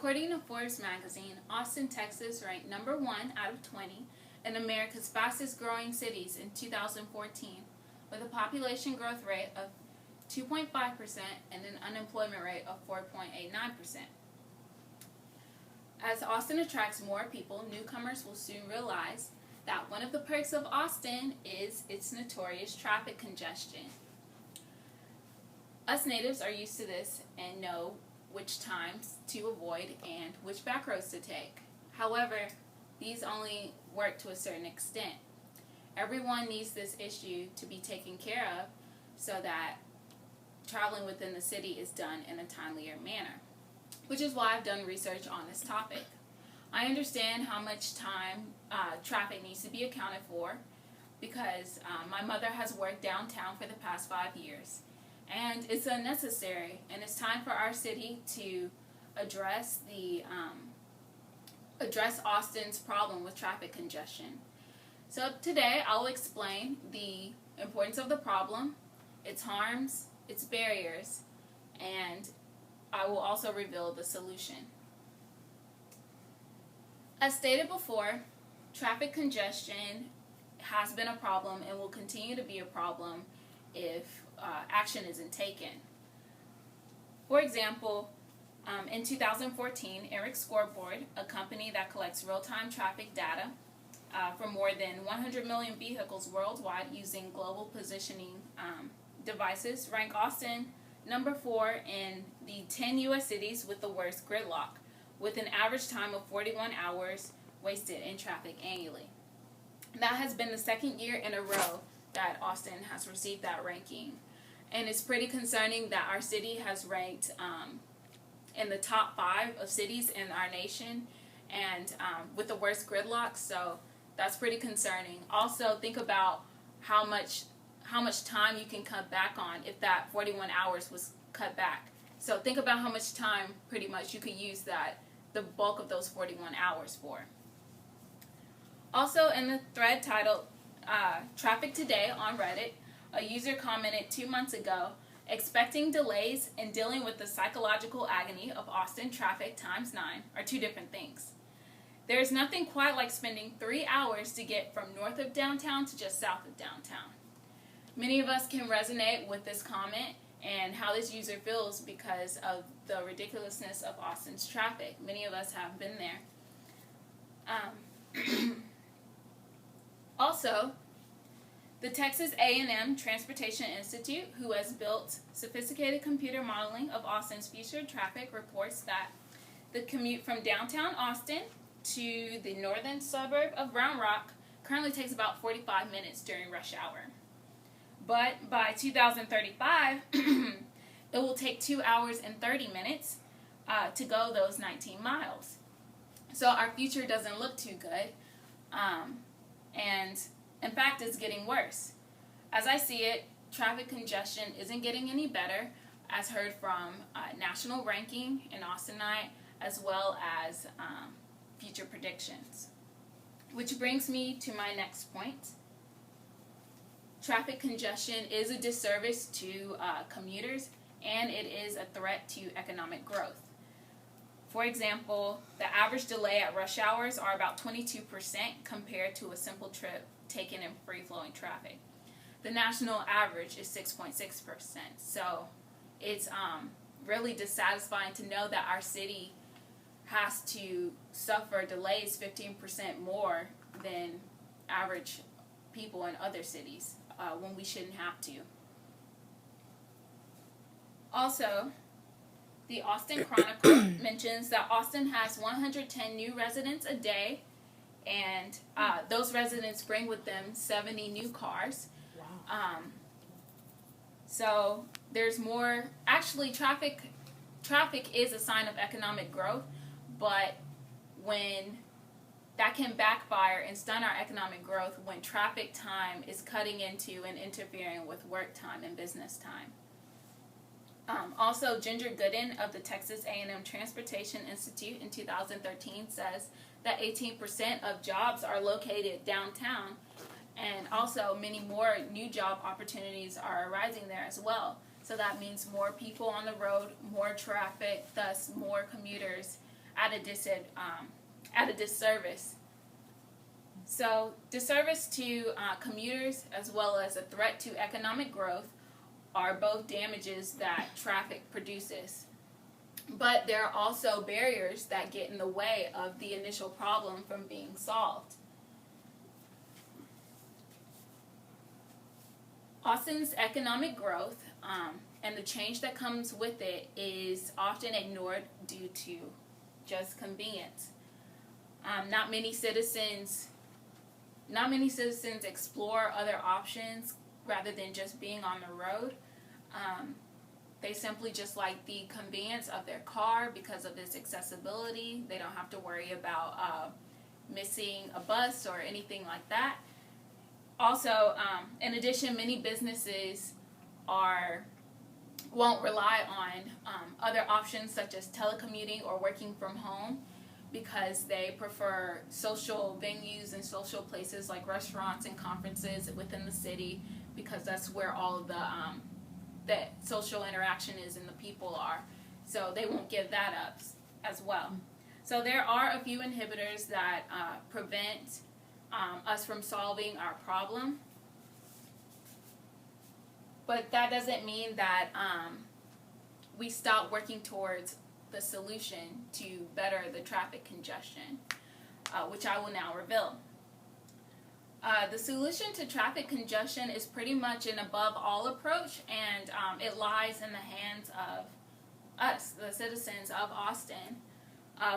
According to Forbes magazine, Austin, Texas ranked number 1 out of 20 in America's fastest growing cities in 2014, with a population growth rate of 2.5% and an unemployment rate of 4.89%. As Austin attracts more people, newcomers will soon realize that one of the perks of Austin is its notorious traffic congestion. Us natives are used to this and know which times to avoid and which back roads to take. However, these only work to a certain extent. Everyone needs this issue to be taken care of so that traveling within the city is done in a timelier manner, which is why I've done research on this topic. I understand how much time traffic needs to be accounted for because my mother has worked downtown for the past 5 years, and it's unnecessary, and it's time for our city to address Austin's problem with traffic congestion. So today I'll explain the importance of the problem, its harms, its barriers, and I will also reveal the solution. As stated before, traffic congestion has been a problem and will continue to be a problem if action isn't taken. For example, in 2014, Eric Scoreboard, a company that collects real-time traffic data for more than 100 million vehicles worldwide using global positioning devices, ranked Austin number 4 in the 10 U.S. cities with the worst gridlock, with an average time of 41 hours wasted in traffic annually. That has been the second year in a row that Austin has received that ranking. And it's pretty concerning that our city has ranked in the top 5 of cities in our nation and with the worst gridlock, so that's pretty concerning. Also, think about how much time you can cut back on if that 41 hours was cut back. So think about how much time pretty much you could use the bulk of those 41 hours for. Also, in the thread titled Traffic Today on Reddit, a user commented 2 months ago, expecting delays and dealing with the psychological agony of Austin traffic times 9 are 2 different things. There is nothing quite like spending 3 hours to get from north of downtown to just south of downtown. Many of us can resonate with this comment and how this user feels because of the ridiculousness of Austin's traffic. Many of us have been there. Also, the Texas A&M Transportation Institute, who has built sophisticated computer modeling of Austin's future traffic, reports that the commute from downtown Austin to the northern suburb of Round Rock currently takes about 45 minutes during rush hour. But by 2035, it will take 2 hours and 30 minutes to go those 19 miles. So our future doesn't look too good. And in fact, it's getting worse. As I see it, traffic congestion isn't getting any better, as heard from national ranking in Austinite, as well as future predictions. Which brings me to my next point. Traffic congestion is a disservice to commuters, and it is a threat to economic growth. For example, the average delay at rush hours are about 22% compared to a simple trip taken in free-flowing traffic. The national average is 6.6%. So it's really dissatisfying to know that our city has to suffer delays 15% more than average people in other cities when we shouldn't have to. Also, the Austin Chronicle mentions that Austin has 110 new residents a day, and those residents bring with them 70 new cars. Wow. So there's more. Actually, traffic is a sign of economic growth, but when that can backfire and stun our economic growth when traffic time is cutting into and interfering with work time and business time. Also, Ginger Gooden of the Texas A&M Transportation Institute in 2013 says that 18% of jobs are located downtown, and also many more new job opportunities are arising there as well. So that means more people on the road, more traffic, thus more commuters at a disservice. So, disservice to commuters as well as a threat to economic growth are both damages that traffic produces. But there are also barriers that get in the way of the initial problem from being solved. Austin's economic growth and the change that comes with it is often ignored due to just convenience. Not many citizens explore other options rather than just being on the road. They simply just like the convenience of their car because of its accessibility. They don't have to worry about missing a bus or anything like that. Also, in addition, many businesses won't rely on other options such as telecommuting or working from home because they prefer social venues and social places like restaurants and conferences within the city because that's where all of the social interaction is and the people are. So they won't give that up as well. So there are a few inhibitors that prevent us from solving our problem. But that doesn't mean that we stop working towards the solution to better the traffic congestion, which I will now reveal. The solution to traffic congestion is pretty much an above-all approach, and it lies in the hands of us, the citizens of Austin.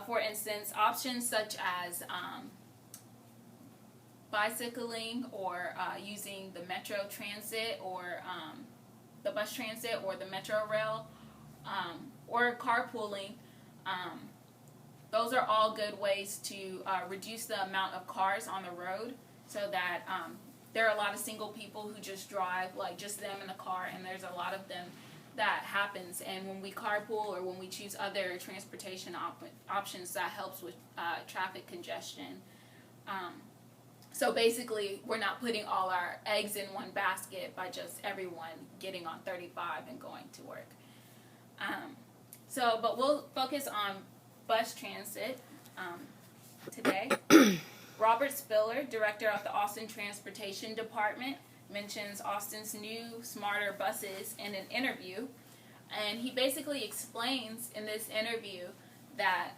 For instance, options such as bicycling or using the metro transit or the bus transit or the metro rail or carpooling. Those are all good ways to reduce the amount of cars on the road so that there are a lot of single people who just drive, like just them in the car, and there's a lot of them that happens. And when we carpool or when we choose other transportation options, that helps with traffic congestion. So basically, we're not putting all our eggs in one basket by just everyone getting on 35 and going to work. But we'll focus on bus transit today. Robert Spiller, director of the Austin Transportation Department, mentions Austin's new, smarter buses in an interview. And he basically explains in this interview that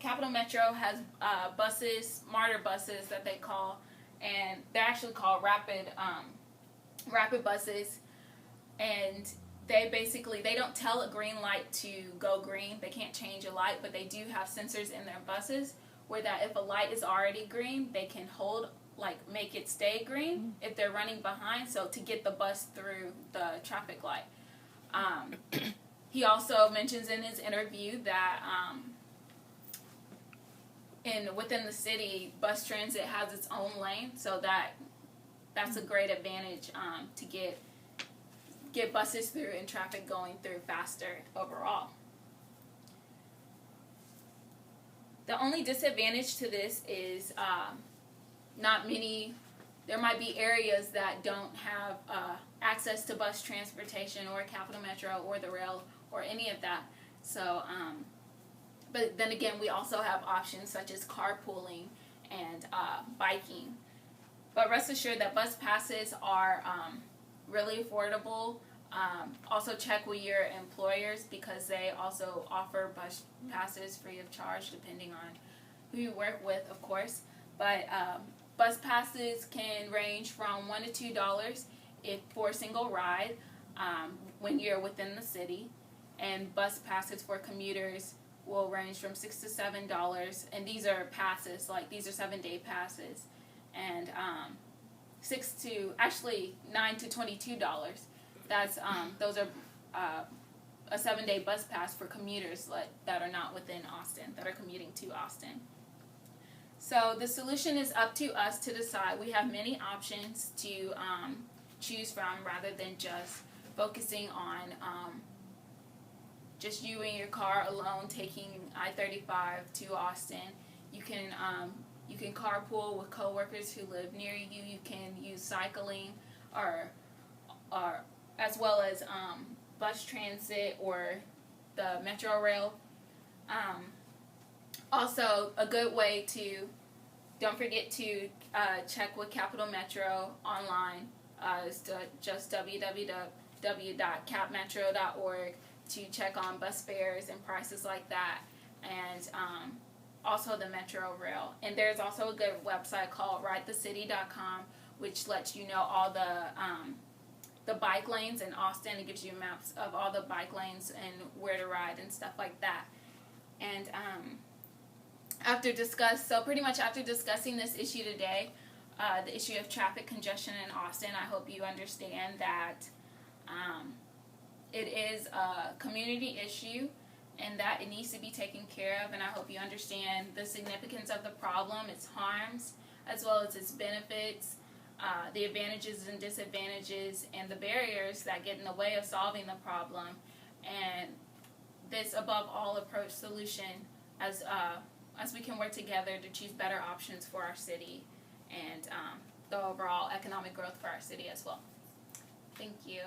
Capital Metro has buses, smarter buses that they call, and they're actually called rapid buses, and they don't tell a green light to go green. They can't change a light, but they do have sensors in their buses where that if a light is already green, they can make it stay green if they're running behind, so to get the bus through the traffic light. He also mentions in his interview that within the city, bus transit has its own lane, so that's a great advantage to get buses through and traffic going through faster overall. The only disadvantage to this is there might be areas that don't have access to bus transportation or Capital Metro or the rail or any of that. So, but then again, we also have options such as carpooling and biking. But rest assured that bus passes are really affordable. Also check with your employers because they also offer bus passes free of charge depending on who you work with, of course. But bus passes can range from $1 to $2 for a single ride when you're within the city. And bus passes for commuters will range from $6 to $7. And these are passes, these are 7-day passes. And $9 to $22. Those are a 7-day bus pass for commuters that are not within Austin, that are commuting to Austin. So the solution is up to us to decide. We have many options to choose from rather than just focusing on just you and your car alone taking I-35 to Austin. You can carpool with coworkers who live near you. You can use cycling or as well as bus transit or the Metro Rail. Also, a good way to, don't forget to check with Capital Metro online. It's just www.capmetro.org to check on bus fares and prices like that, and also the Metro Rail. And there's also a good website called ridethecity.com, which lets you know all the bike lanes in Austin. It gives you maps of all the bike lanes and where to ride and stuff like that. And after discussing this issue today, the issue of traffic congestion in Austin, I hope you understand that it is a community issue and that it needs to be taken care of. And I hope you understand the significance of the problem, its harms, as well as its benefits, the advantages and disadvantages, and the barriers that get in the way of solving the problem, and this above all approach solution as we can work together to choose better options for our city and the overall economic growth for our city as well. Thank you.